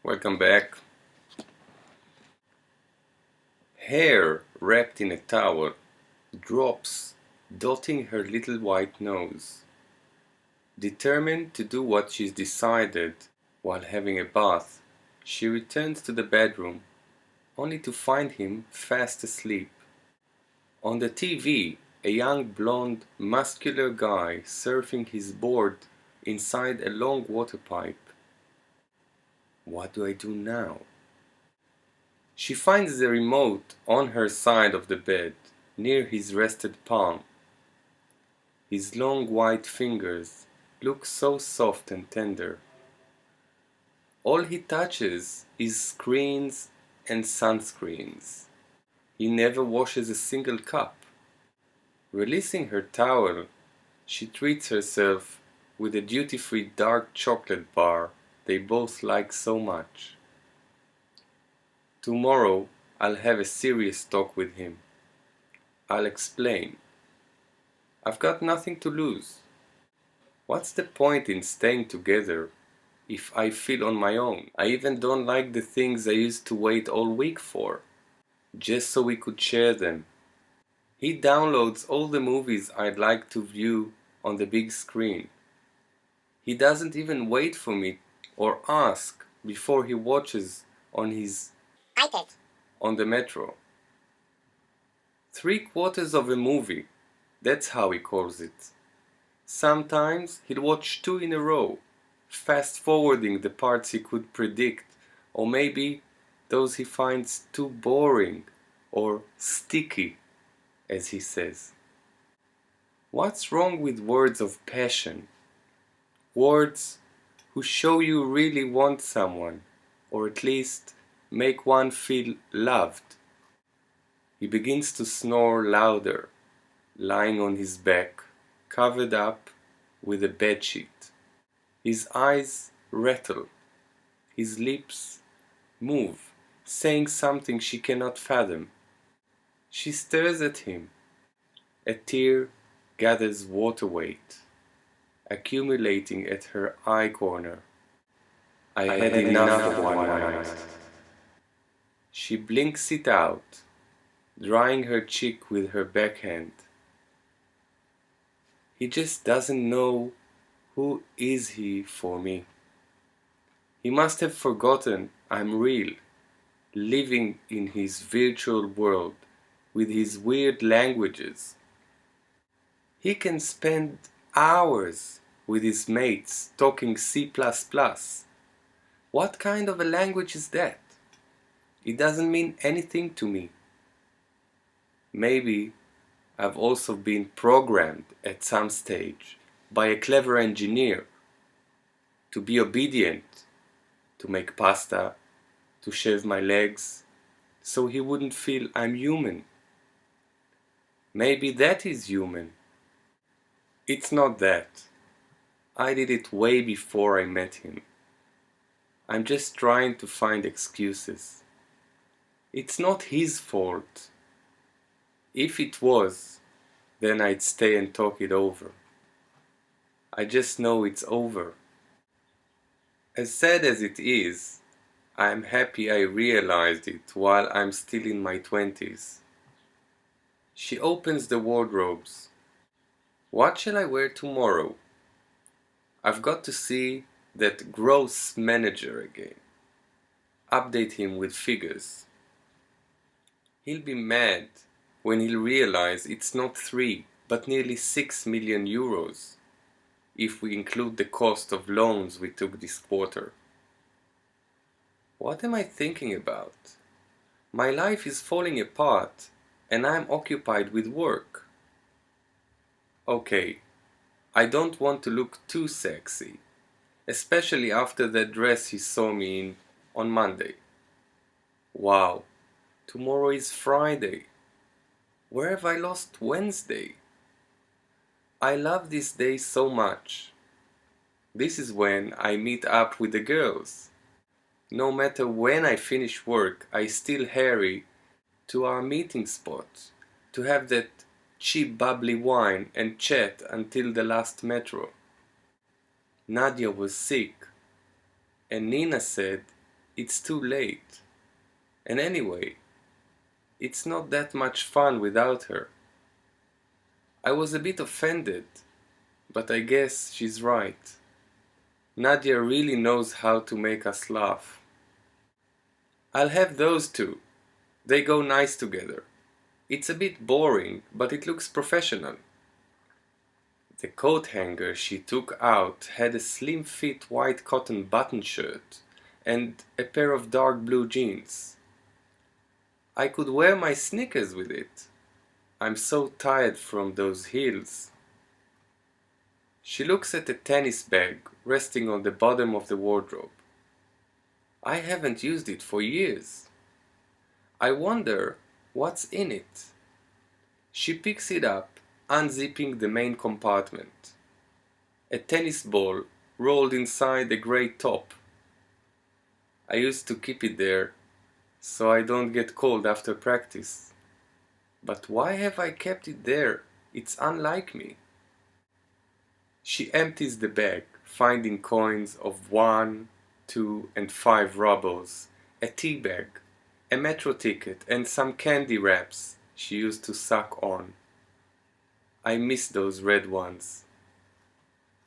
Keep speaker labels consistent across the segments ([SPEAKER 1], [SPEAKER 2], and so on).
[SPEAKER 1] Welcome back. Hair wrapped in a towel, drops dotting her little white nose. Determined to do what she's decided while having a bath, she returns to the bedroom, only to find him fast asleep. On the TV, a young blonde, muscular guy surfing his board inside a long water pipe. What do I do now? She finds the remote on her side of the bed, near his rested palm. His long white fingers look so soft and tender. All he touches is screens and sunscreens. He never washes a single cup. Releasing her towel, she treats herself with a duty-free dark chocolate bar they both like so much. Tomorrow I'll have a serious talk with him. I'll explain. I've got nothing to lose. What's the point in staying together if I feel on my own? I even don't like the things I used to wait all week for, just so we could share them. He downloads all the movies I'd like to view on the big screen. He doesn't even wait for me or ask before he watches on his iPad on the metro. 3/4 of a movie, that's how he calls it. Sometimes he'll watch 2 in a row, fast forwarding the parts he could predict, or maybe those he finds too boring or sticky, as he says. What's wrong with words of passion? Words who show you really want someone, or at least make one feel loved. He begins to snore louder, lying on his back, covered up with a bedsheet. His eyes rattle. His lips move, saying something she cannot fathom. She stares at him. A tear gathers water weight, accumulating at her eye corner. I had enough of one night. She blinks it out, drying her cheek with her backhand. He just doesn't know who is he for me. He must have forgotten I'm real, living in his virtual world with his weird languages. He can spend hours with his mates talking C++. What kind of a language is that? It doesn't mean anything to me. Maybe I've also been programmed at some stage by a clever engineer to be obedient, to make pasta, to shave my legs, so he wouldn't feel I'm human. Maybe that is human. It's not that. I did it way before I met him. I'm just trying to find excuses. It's not his fault. If it was, then I'd stay and talk it over. I just know it's over. As sad as it is, I'm happy I realized it while I'm still in my 20s. She opens the wardrobes. What shall I wear tomorrow? I've got to see that gross manager again. Update him with figures. He'll be mad when he'll realize it's not 3 but nearly 6 million euros, if we include the cost of loans we took this quarter. What am I thinking about? My life is falling apart and I'm occupied with work. Okay, I don't want to look too sexy, especially after that dress he saw me in on Monday. Wow, tomorrow is Friday. Where have I lost Wednesday? I love this day so much. This is when I meet up with the girls. No matter when I finish work, I still hurry to our meeting spot to have that cheap bubbly wine and chat until the last metro. Nadia was sick, and Nina said it's too late. And anyway, it's not that much fun without her. I was a bit offended, but I guess she's right. Nadia really knows how to make us laugh. I'll have those two. They go nice together. It's a bit boring, but it looks professional. The coat hanger she took out had a slim fit white cotton button shirt and a pair of dark blue jeans. I could wear my sneakers with it. I'm so tired from those heels. She looks at a tennis bag resting on the bottom of the wardrobe. I haven't used it for years. I wonder what's in it. She picks it up, unzipping the main compartment. A tennis ball rolled inside a grey top. I used to keep it there so I don't get cold after practice. But why have I kept it there? It's unlike me. She empties the bag, finding coins of 1, 2, and 5 rubles, a tea bag, a metro ticket, and some candy wraps she used to suck on. I miss those red ones.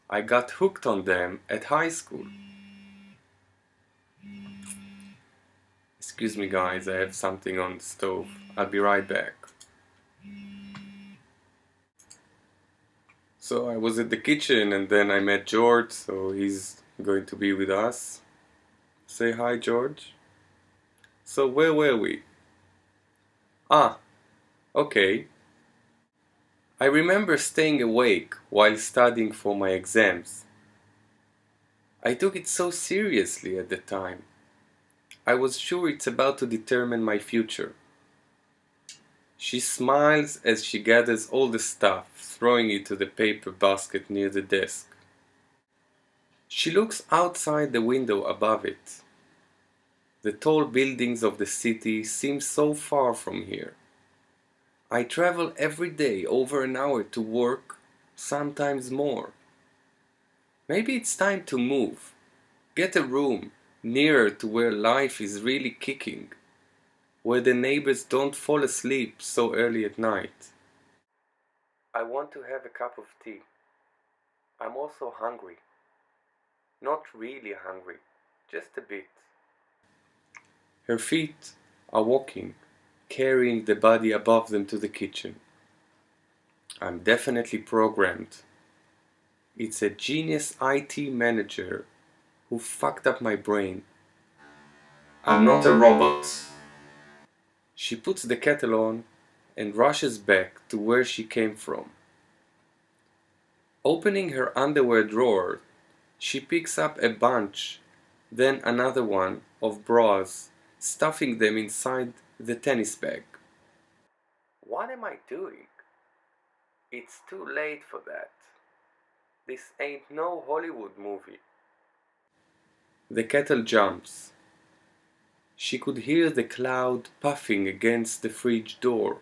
[SPEAKER 1] I got hooked on them at high school. Excuse me guys, I have something on the stove. I'll be right back. So I was at the kitchen and then I met George, so he's going to be with us. Say hi, George. So where were we? Okay. I remember staying awake while studying for my exams. I took it so seriously at the time. I was sure it's about to determine my future. She smiles as she gathers all the stuff, throwing it to the paper basket near the desk. She looks outside the window above it. The tall buildings of the city seem so far from here. I travel every day over an hour to work, sometimes more. Maybe it's time to move, get a room nearer to where life is really kicking, where the neighbors don't fall asleep so early at night. I want to have a cup of tea. I'm also hungry. Not really hungry, just a bit. Her feet are walking, carrying the body above them to the kitchen. I'm definitely programmed. It's a genius IT manager who fucked up my brain. I'm not a robot. She puts the kettle on and rushes back to where she came from. Opening her underwear drawer, she picks up a bunch, then another one, of bras, stuffing them inside the tennis bag. What am I doing? It's too late for that. This ain't no Hollywood movie. The kettle jumps. She could hear the cloud puffing against the fridge door.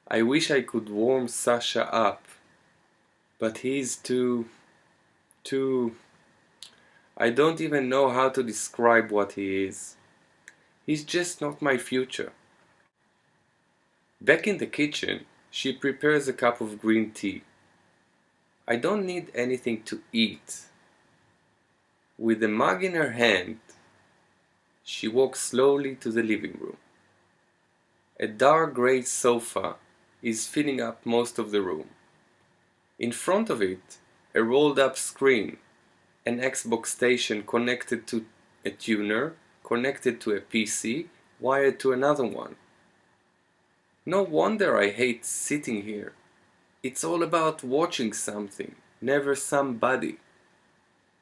[SPEAKER 1] I wish I could warm Sasha up, but he's too... I don't even know how to describe what he is. He's just not my future. Back in the kitchen, she prepares a cup of green tea. I don't need anything to eat. With the mug in her hand, she walks slowly to the living room. A dark grey sofa is filling up most of the room. In front of it, a rolled up screen, an Xbox station connected to a tuner, connected to a PC, wired to another one. No wonder I hate sitting here. It's all about watching something, never somebody.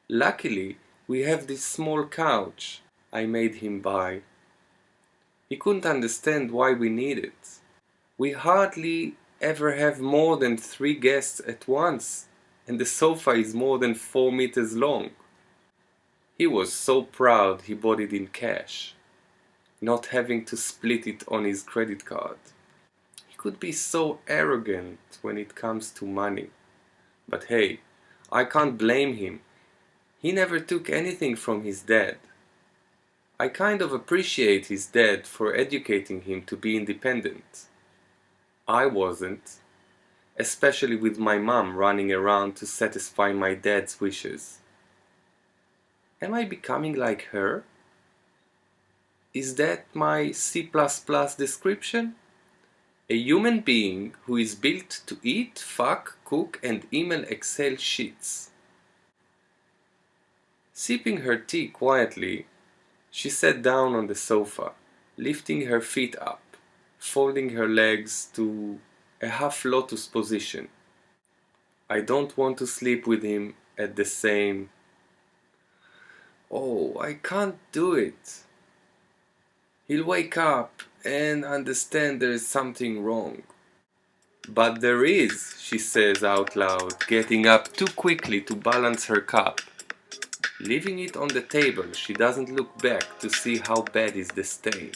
[SPEAKER 1] Luckily, we have this small couch I made him buy. He couldn't understand why we need it. We hardly ever have more than 3 guests at once, and the sofa is more than 4 meters long. He was so proud he bought it in cash, not having to split it on his credit card. He could be so arrogant when it comes to money. But hey, I can't blame him. He never took anything from his dad. I kind of appreciate his dad for educating him to be independent. I wasn't, especially with my mom running around to satisfy my dad's wishes. Am I becoming like her? Is that my C++ description? A human being who is built to eat, fuck, cook and email Excel sheets. Sipping her tea quietly, she sat down on the sofa, lifting her feet up, folding her legs to a half lotus position. I don't want to sleep with him at the same. Oh, I can't do it. He'll wake up and understand there is something wrong. But there is, she says out loud, getting up too quickly to balance her cup. Leaving it on the table, she doesn't look back to see how bad is the stain.